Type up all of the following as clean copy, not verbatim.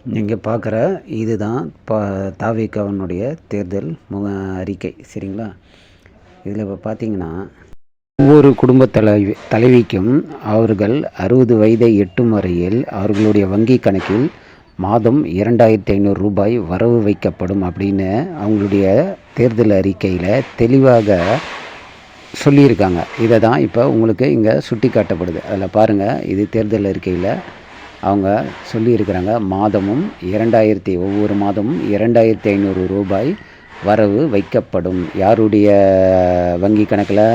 நீங்கள் பார்க்குற இதுதான் தாவேகாவினுடைய தேர்தல் அறிக்கை. சரிங்களா? இதில் இப்போ பார்த்தீங்கன்னா, ஒவ்வொரு குடும்ப தலைவிக்கும் அவர்கள் 60 வயதை எட்டும் வரையில் அவர்களுடைய வங்கி கணக்கில் மாதம் 2500 ரூபாய் வரவு வைக்கப்படும் அப்படின்னு அவங்களுடைய தேர்தல் அறிக்கையில் தெளிவாக சொல்லியிருக்காங்க. இதை தான் இப்போ உங்களுக்கு இங்கே சுட்டி காட்டப்படுது. அதில் பாருங்கள், இது தேர்தல் அறிக்கையில் அவங்க சொல்லியிருக்கிறாங்க. ஒவ்வொரு மாதமும் 2500 ரூபாய் வரவு வைக்கப்படும். யாருடைய வங்கி கணக்கில்?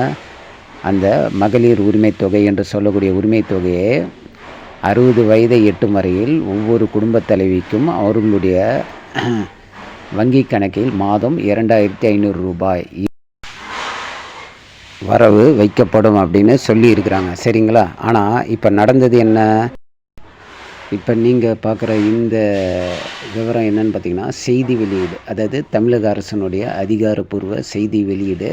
அந்த மகளிர் உரிமை தொகை என்று சொல்லக்கூடிய உரிமை தொகையை 60 வயதை எட்டும் வரையில் ஒவ்வொரு குடும்ப தலைவிக்கும் அவர்களுடைய வங்கி கணக்கில் மாதம் 2500 ரூபாய் வரவு வைக்கப்படும் அப்படின்னு சொல்லியிருக்கிறாங்க. சரிங்களா? ஆனால் இப்போ நடந்தது என்ன? இப்போ நீங்கள் பார்க்குற இந்த விவரம் என்னன்னு பார்த்தீங்கன்னா, செய்தி வெளியீடு. அதாவது தமிழக அரசினுடைய அதிகாரப்பூர்வ செய்தி வெளியீடு.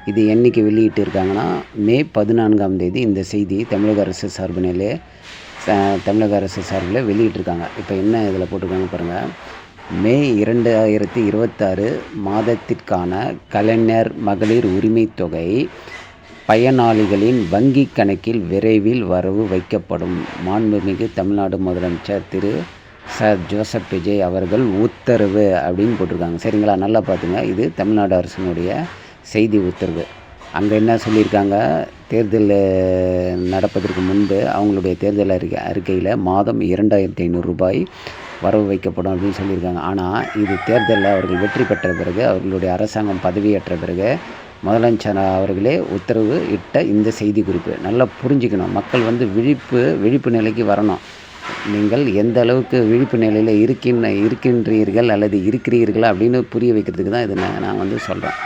இது என்றைக்கு வெளியிட்டு இருக்காங்கன்னா, மே 14ஆம் தேதி இந்த செய்தி தமிழக அரசு சார்பில் வெளியிட்டிருக்காங்க. இப்போ என்ன இதில் போட்டிருக்காங்க பாருங்கள். மே 2026 மாதத்திற்கான கலைஞர் மகளிர் உரிமை தொகை பயனாளிகளின் வங்கி கணக்கில் விரைவில் வரவு வைக்கப்படும். மாண்புமிகு தமிழ்நாடு முதலமைச்சர் திரு ஜோசப் விஜய் அவர்கள் உத்தரவு அப்படின்னு போட்டிருக்காங்க. சரிங்களா? நல்லா பார்த்துங்க. இது தமிழ்நாடு அரசினுடைய செய்தி உத்தரவு. அங்கே என்ன சொல்லியிருக்காங்க? தேர்தல் நடப்பதற்கு முன்பு அவங்களுடைய தேர்தல் அறிக்கையில் மாதம் 2500 ரூபாய் வரவு வைக்கப்படும் அப்படின்னு சொல்லியிருக்காங்க. ஆனால் இது தேர்தலில் அவர்கள் வெற்றி பெற்ற பிறகு, அவர்களுடைய அரசாங்கம் பதவியேற்ற பிறகு முதலமைச்சர் அவர்களே உத்தரவு இட்ட இந்த செய்தி குறிப்பு. நல்லா புரிஞ்சுக்கணும். மக்கள் விழிப்பு நிலைக்கு வரணும். நீங்கள் எந்த அளவுக்கு விழிப்பு நிலையில் இருக்கின்றீர்கள் அல்லது இருக்கிறீர்களா அப்படின்னு புரிய வைக்கிறதுக்கு தான் இதை நான் சொல்கிறேன்.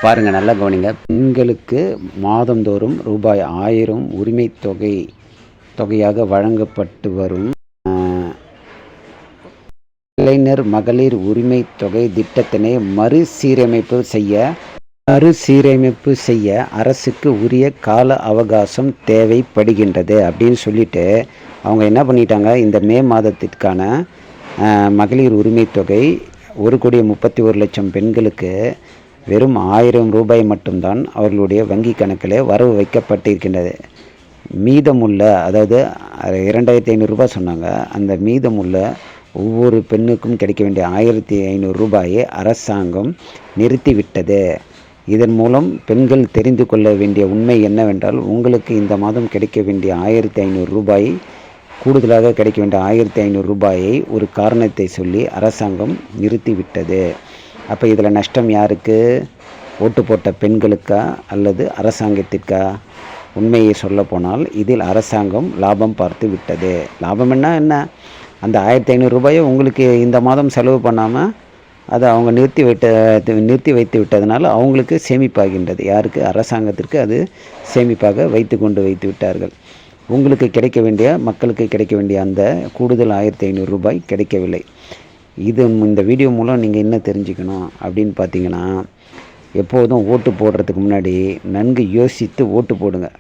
பாருங்கள், நல்லா கவனிங்க. பெண்களுக்கு மாதந்தோறும் ரூபாய் 1000 உரிமை தொகையாக வழங்கப்பட்டு வரும் கலைஞர் மகளிர் உரிமை தொகை திட்டத்தினை மறுசீரமைப்பு செய்ய அரசுக்கு உரிய கால அவகாசம் தேவைப்படுகின்றது அப்படின்னு சொல்லிட்டு அவங்க என்ன பண்ணிட்டாங்க? இந்த மே மாதத்திற்கான மகளிர் உரிமை தொகை 1,31,00,000 பெண்களுக்கு வெறும் 1000 ரூபாய் மட்டும்தான் அவர்களுடைய வங்கி கணக்கில் வரவு வைக்கப்பட்டிருக்கின்றது. மீதமுள்ள, அதாவது 2500 ரூபாய் சொன்னாங்க, அந்த மீதமுள்ள ஒவ்வொரு பெண்ணுக்கும் கிடைக்க வேண்டிய 1500 ரூபாயை அரசாங்கம் நிறுத்திவிட்டது. இதன் மூலம் பெண்கள் தெரிந்து கொள்ள வேண்டிய உண்மை என்னவென்றால், உங்களுக்கு இந்த மாதம் கிடைக்க வேண்டிய 1500 ரூபாய், கூடுதலாக கிடைக்க வேண்டிய 1500 ரூபாயை ஒரு காரணத்தை சொல்லி அரசாங்கம் நிறுத்திவிட்டது. அப்போ இதில் நஷ்டம் யாருக்கு? ஓட்டு போட்ட பெண்களுக்கா அல்லது அரசாங்கத்திற்கா? உண்மையை சொல்ல போனால் இதில் அரசாங்கம் லாபம் பார்த்து விட்டது. லாபம் என்ன? அந்த 1500 ரூபாயை உங்களுக்கு இந்த மாதம் செலவு பண்ணாமல் அதை அவங்க நிறுத்தி வைத்து விட்டதுனால அவங்களுக்கு சேமிப்பாகின்றது. யாருக்கு? அரசாங்கத்திற்கு அது சேமிப்பாக வைத்து விட்டார்கள். உங்களுக்கு மக்களுக்கு கிடைக்க வேண்டிய அந்த கூடுதல் 1500 ரூபாய் கிடைக்கவில்லை. இந்த வீடியோ மூலம் நீங்கள் என்ன தெரிஞ்சுக்கணும் அப்படின்னு பார்த்தீங்கன்னா, எப்போதும் ஓட்டு போடுறதுக்கு முன்னாடி நன்கு யோசித்து ஓட்டு போடுங்க.